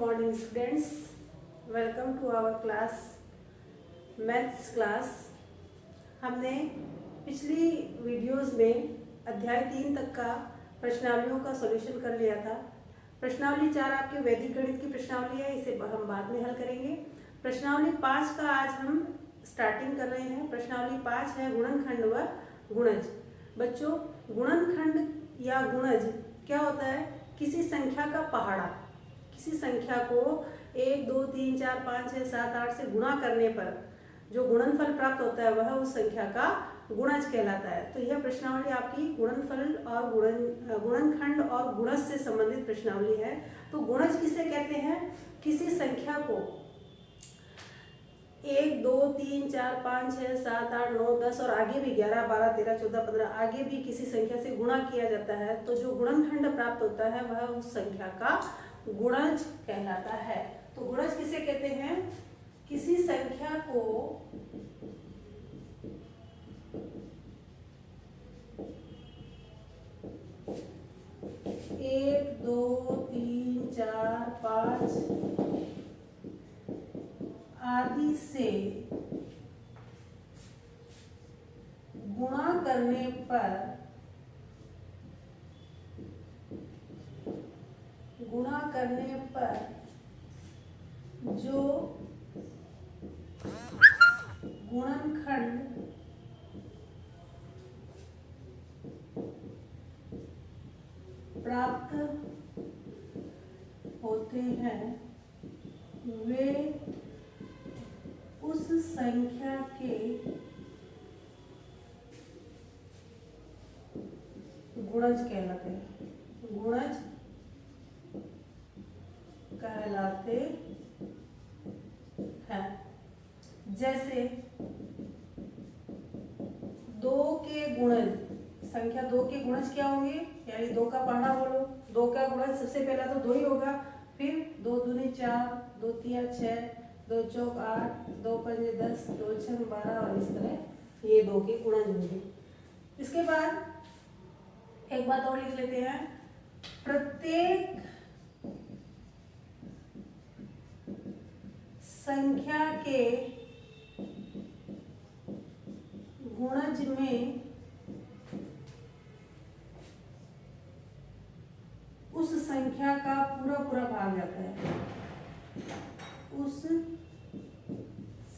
morning students, welcome to our class maths class. हमने पिछली videos में अध्याय 3 तक का प्रश्नावलियों का सॉल्यूशन कर लिया था। प्रश्नावली 4 आपके वैदिक गणित की प्रश्नावली है, इसे हम बाद में हल करेंगे। प्रश्नावली 5 का आज हम स्टार्टिंग कर रहे हैं। प्रश्नावली 5 है गुणनखंड व गुणज। बच्चों, गुणनखंड या गुणज क्या होता है? किसी संख्या का पहाड़ा, किसी संख्या को 1, 2, 3, 4, 5, 6, 7, 8 से गुणा करने पर जो गुणनफल प्राप्त होता है वह उस संख्या का गुणज कहलाता है। तो यह प्रश्नावली आपकी गुणनफल और गुणनखंड और गुणज से संबंधित प्रश्नावली है। तो गुणज किसे कहते हैं? किसी संख्या को 1, 2, 3, 4, 5, 6, 7, 8, 9, 10 और आगे भी 11, 12, 13, 14, 15 आगे भी किसी संख्या से गुणा किया जाता है तो जो गुणनखंड प्राप्त होता है वह उस संख्या का गुणज कहलाता है। तो गुणज किसे कहते हैं? किसी संख्या को 1, 2, 3, 4, 5 आदि से गुणा करने पर जो गुणनखंड प्राप्त होते हैं वे उस संख्या के गुणज कहलाते हैं। गुणज कहलाते हैं। जैसे 2 के गुणज, संख्या 2 के गुणज क्या होंगे? यानी 2 का पहाड़ा बोलो। 2 का गुणज सबसे पहला तो 2 ही होगा, फिर 2 दूनी 4, 2 तिया 6, 2 चौक 8, 2 पंजे 10, 2 छक 12 और इस तरह ये 2 के गुणज होंगे। इसके बाद एक बात और लिख लेते हैं। प्रत्येक संख्या के गुणज में उस संख्या का पूरा भाग जाता है। उस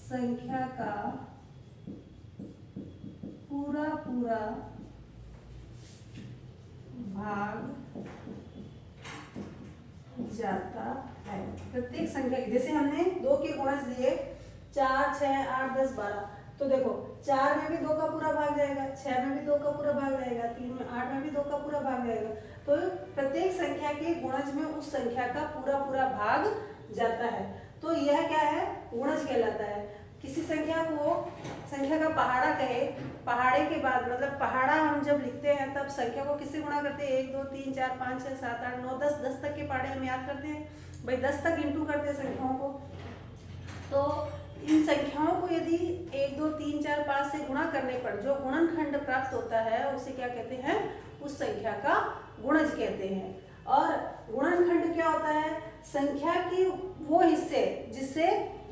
संख्या का पूरा भाग जाता है। प्रत्येक संख्या, जैसे हमने 2 के गुणज लिए 4, 6, 8, 10, 12, तो देखो 4 में भी 2 का पूरा भाग जाएगा, 6 में भी 2 का पूरा भाग जाएगा, 3 में 8 में भी 2 का पूरा भाग जाएगा। तो प्रत्येक संख्या के गुणज में उस संख्या का पूरा भाग जाता है। तो यह क्या है? गुणज कहलाता है। किसी संख्या को संख्या का पहाड़ा कहे, पहाड़े के बाद मतलब पहाड़ा हम जब लिखते हैं तब संख्या को किससे गुणा करते हैं? 1, 2, 3, 4, 5, 6, 7, 8, 9, 10, 10 तक के पहाड़े हम याद करते हैं भाई। 10 तक इंटू करते हैं संख्याओं को। तो इन संख्याओं को यदि 1, 2, 3, 4, 5 से गुणा करने पर जो गुणनखंड प्राप्त होता है उसे क्या कहते हैं? उस संख्या का गुणज कहते हैं। और गुणनखंड क्या होता है? संख्या के वो हिस्से जिससे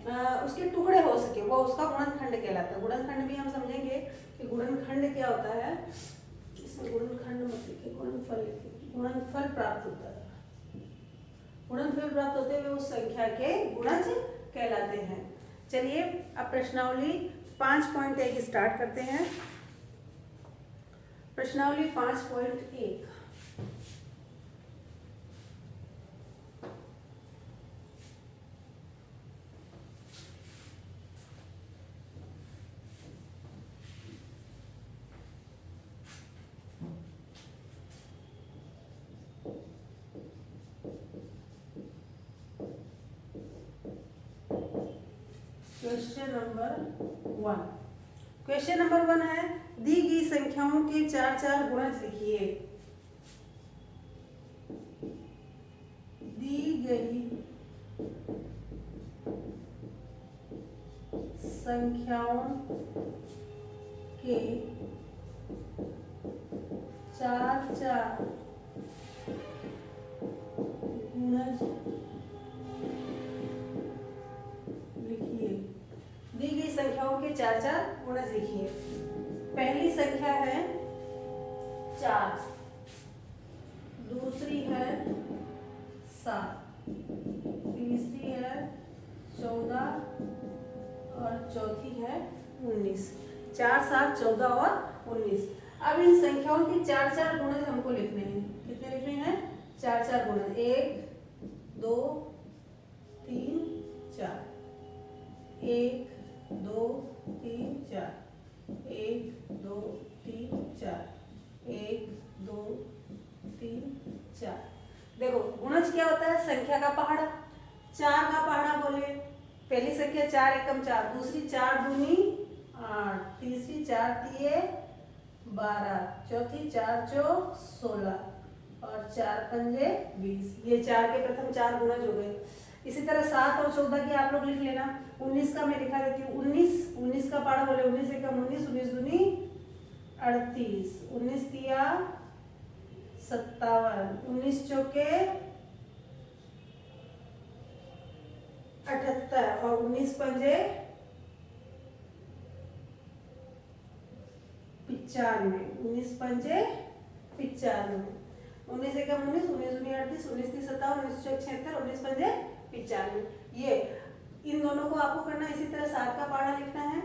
उसके टुकड़े हो सके वो उसका गुणनखंड कहलाता है। गुणनखंड भी हम समझेंगे कि गुणनखंड क्या होता है। इसमें गुणनखंड मत लिखिए, गुणनफल लिखिए। गुणनफल प्राप्त होता है, गुणनफल प्राप्त होते हुए उस संख्या के गुणज कहलाते हैं। चलिए अब प्रश्नावली 5.1 स्टार्ट करते हैं। प्रश्नावली 5.1। क्वेश्चन नंबर 1 है, दी गई संख्याओं के 4 गुणज लिखिए। दी गई संख्याओं के 4 गुणज पहली संख्या है 4, दूसरी है 7, तीसरी है 14 और चौथी है 19। 4, 7, 14 और 19। अब इन संख्याओं की 4-4 गुणज हमको लिखने हैं। कितने लिखने हैं? 4-4 गुणज। 1, 2, 3, 4। 1, 2, 3, 4। 1, 2, 3, 4। 1, 2, 3, 4। देखो गुणज क्या होता है? संख्या का पहाड़ा। 4 का पहाड़ा बोले, पहली संख्या 4 एकम 4, दूसरी 4 दूनी 8, तीसरी 4 तिये 12, चौथी 4 चौक 16 और 4 पंजे 20। ये 4 के प्रथम 4 गुणज हो गए। इसी तरह 7 और 14 की आप लोग लिख लेना। 19 का मैं लिखा देती हूँ। 19 का पहाड़ा बोले 19 एकम 19, 19 दूनी 38, 19 तिया 57, 19 चौके 78 और 19 पंजे 95, 19 पंजे 95, 19 एकम 19, 19 दूनी 38, 19 ती 57, 19 चौक 76, 19 पंजे 95। ये इन दोनों को आपको करना है। इसी तरह 7 का पहाड़ा लिखना है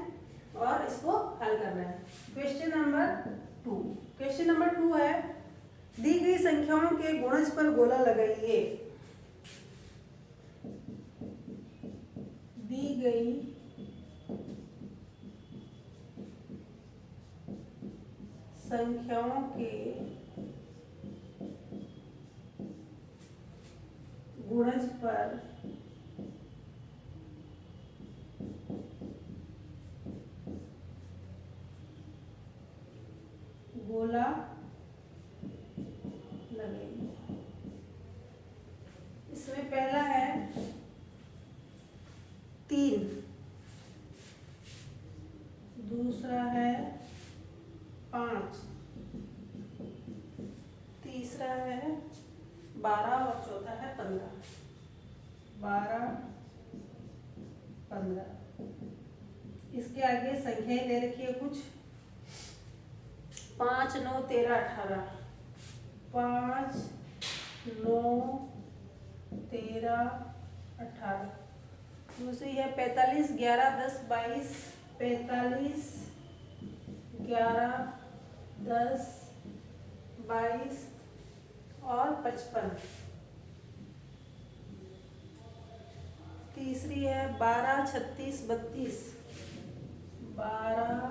और इसको हल करना है। Question number 2। क्वेश्चन नंबर 2 है, दी गई संख्याओं के गुणज पर गोला लगाइए। दी गई संख्याओं के गुणज पर गोला लगाइए। इसमें पहला है 3, दूसरा है 5, तीसरा है 12 और चौथा है 15। 12, 15। इसके आगे संख्याएं दे रखी है कुछ। 5, 9, 13, 18। 5, 9, 13, 18। दूसरी है 45, 11, 10, 22। 45, 11, 10, 22 और 55। तीसरी है 12, 36, 32। 12,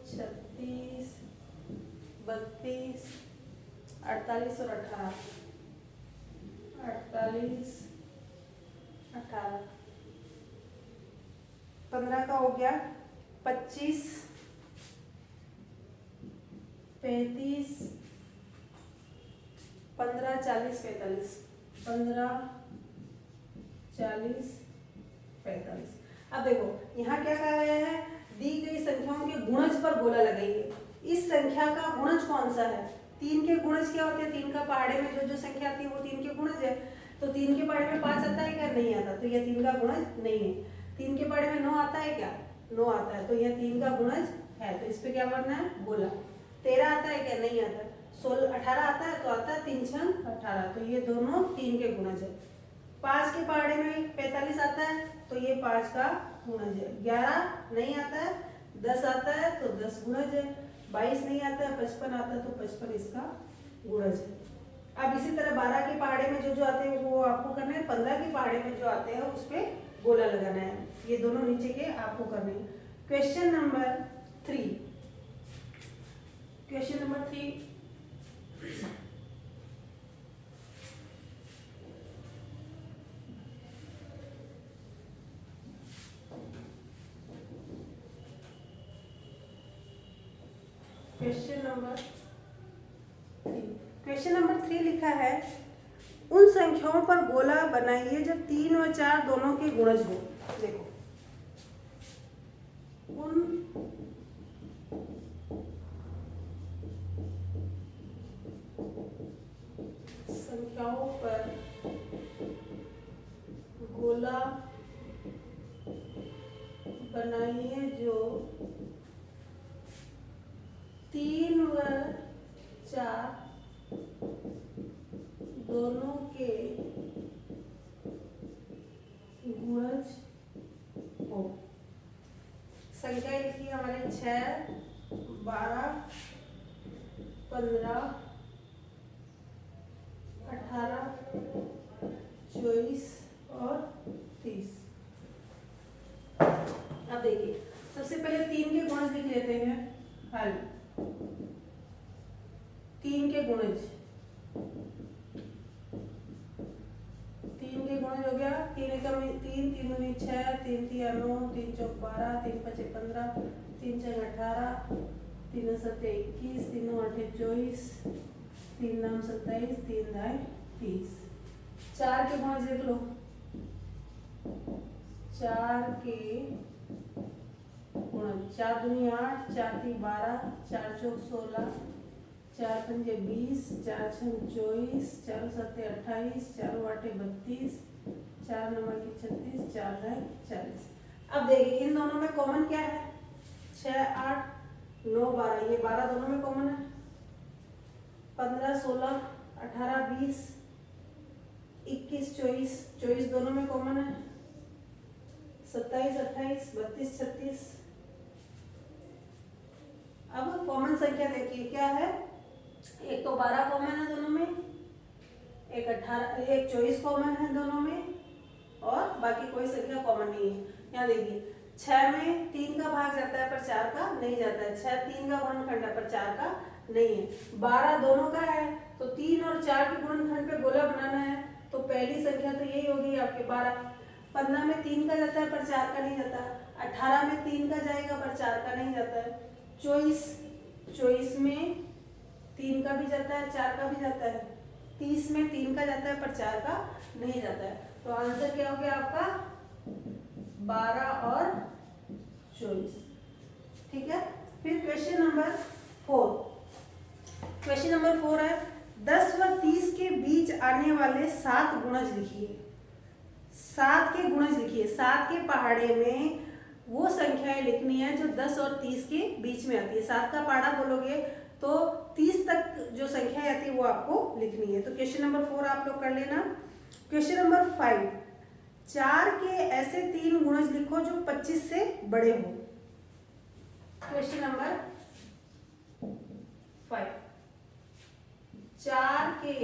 36, 32, 48 और 18। 48, 18। 15 का हो गया 25, 35, 15, 40, 45। 15, 40, 45। अब देखो यहाँ क्या कहा गया है? दी गई संख्याओं के गुणज पर गोला लगाइए। इस संख्या का गुणज कौन सा है? 3 के गुणज क्या होते हैं? 3 का पहाड़े में जो जो संख्या आती है वो 3 के गुणज है। तो 3 के पहाड़े में 5 आता है क्या? नहीं आता, तो यह 3 का गुणज नहीं है। 3 के पहाड़े में 9 आता है क्या? 9 आता है, तो यह 3 का गुणज है। तो इस पे क्या करना है? गोला। 13 आता है क्या? नहीं आता। 16, 18 आता है, तो आता है 3 6 18, तो ये दोनों 3 के गुणज है। 5 के पहाड़े में 45 आता है, तो ये 5 का गुणज है। 11 नहीं आता है, 10 आता है तो 10 गुणज है। 22 नहीं आता है, 55 आता है तो 55 इसका गुणज है। अब इसी तरह 12 के पहाड़े में जो जो आते हैं वो आपको करना है। 15 के पहाड़े में जो आते हैं उस पे गोला लगाना है। ये दोनों नीचे के आपको करने हैं। Question number 3। Question number 3। Question number 3 लिखा है, उन संख्याओं पर गोला बनाइए जब 3 और 4 दोनों के गुणज हो। देखो उन संख्याओं पर गोला बनाइए जो 3 व 4 दोनों के गुणज हो। संख्या लिखी हमारे 6, 12, 15, 18, 24 और 30। अब देखिए सबसे पहले 3 के गुणज लिख लेते हैं। हल 3 के गुणज, 3 के गुणज हो गया 3 एकम 3, 3 दूनी 6, 3 तिया 9, 3 चौक 12, 3 पचे 15, 3 छः 18, 3 सत्ते 21, 3 आठे 24, 3 नाम 27, 3 दाएं 30। 4 के गुणज लिख लो। 4 के गुणज 4 दूनी 8, 4 ती 12, 4 चौक 16, 4 पंजे 20, 4 छः 24, 4 सत्ते 28, 4 आठे 32, 4 नवा की 36, 4 दाएं 40। अब देखिए इन दोनों में कॉमन क्या है? 6, 8, 9, 12, ये 12 दोनों में कॉमन है। 15, 16, 18, 20, 21, 24, 24 दोनों में कॉमन है। 27, 28, 32, 36। अब कॉमन संख्या देखिए क्या है? एक तो 12 कॉमन है दोनों में, एक 24 कॉमन है दोनों में, और बाकी कोई संख्या कॉमन नहीं है। यहाँ देखिए 6 में 3 का भाग जाता है पर 4 का नहीं जाता है। 6 3 का गुणनखंड है पर 4 का नहीं है। 12 दोनों का है तो 3 और 4 के गुणनखंड पे गोला बनाना है, तो पहली संख्या तो यही होगी आपके 12। 15 में 3 का जाता है पर 4 का नहीं जाता। 18 में 3 का जाएगा पर 4 का नहीं जाता है। 24 में 3 का भी जाता है, 4 का भी जाता है। 30 में 3 का जाता है पर 4 का नहीं जाता है। तो आंसर क्या हो गया आपका? 12 और 24। ठीक है। फिर क्वेश्चन नंबर 4। क्वेश्चन नंबर 4 है 10 व 30 के बीच आने वाले 7 गुणज लिखिए। 7 के गुणज लिखिए। 7 के पहाड़े में वो संख्याएं लिखनी है जो 10 और 30 के बीच में आती है। 7 का पहाड़ा बोलोगे तो 30 तक जो संख्या आती है वो आपको लिखनी है। तो क्वेश्चन नंबर 4 आप लोग कर लेना। क्वेश्चन नंबर 5, 4 के ऐसे 3 गुणज लिखो जो 25 से बड़े हो। क्वेश्चन नंबर 5, 4 के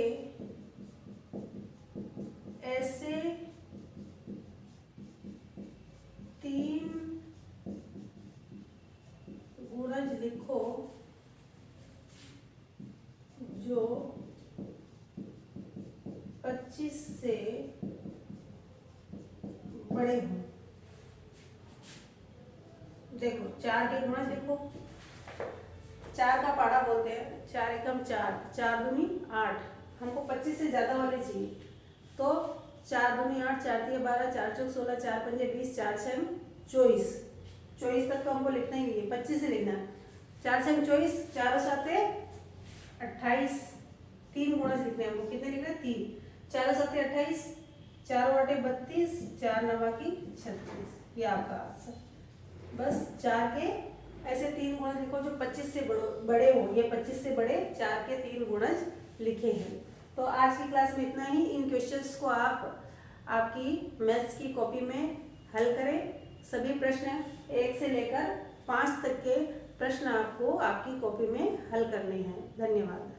ऐसे 3 गुणज लिखो जो 25 से बड़े हों। देखो 4 के गुणज लिखो। 4 का पाड़ा बोलते हैं 4 एकम 4, 4 दूनी 8। हमको 25 से ज्यादा वाले चाहिए, तो 4 दूनी 8, 4 तिया 12, 4 चौक 16, 4 पंजे 20, 4 छः 24। 24 तक तो हमको लिखना ही नहीं है, 25 से लिखना है। 4 छः 24, 4 साते 28। 3 गुणज लिखने हैं हमको। कितने लिखना है? 3। 4 साते 28, 4 आठे 32, 4 नवा की 36। ये आपका आंसर। बस 4 के ऐसे 3 गुणज लिखो जो 25 से बड़े हो। ये 25 से बड़े 4 के 3 गुणज लिखे हैं। तो आज की क्लास में इतना ही। इन क्वेश्चंस को आप आपकी मैथ्स की कॉपी में हल करें। सभी प्रश्न 1 से लेकर 5 तक के प्रश्न आपको आपकी कॉपी में हल करने हैं। धन्यवाद।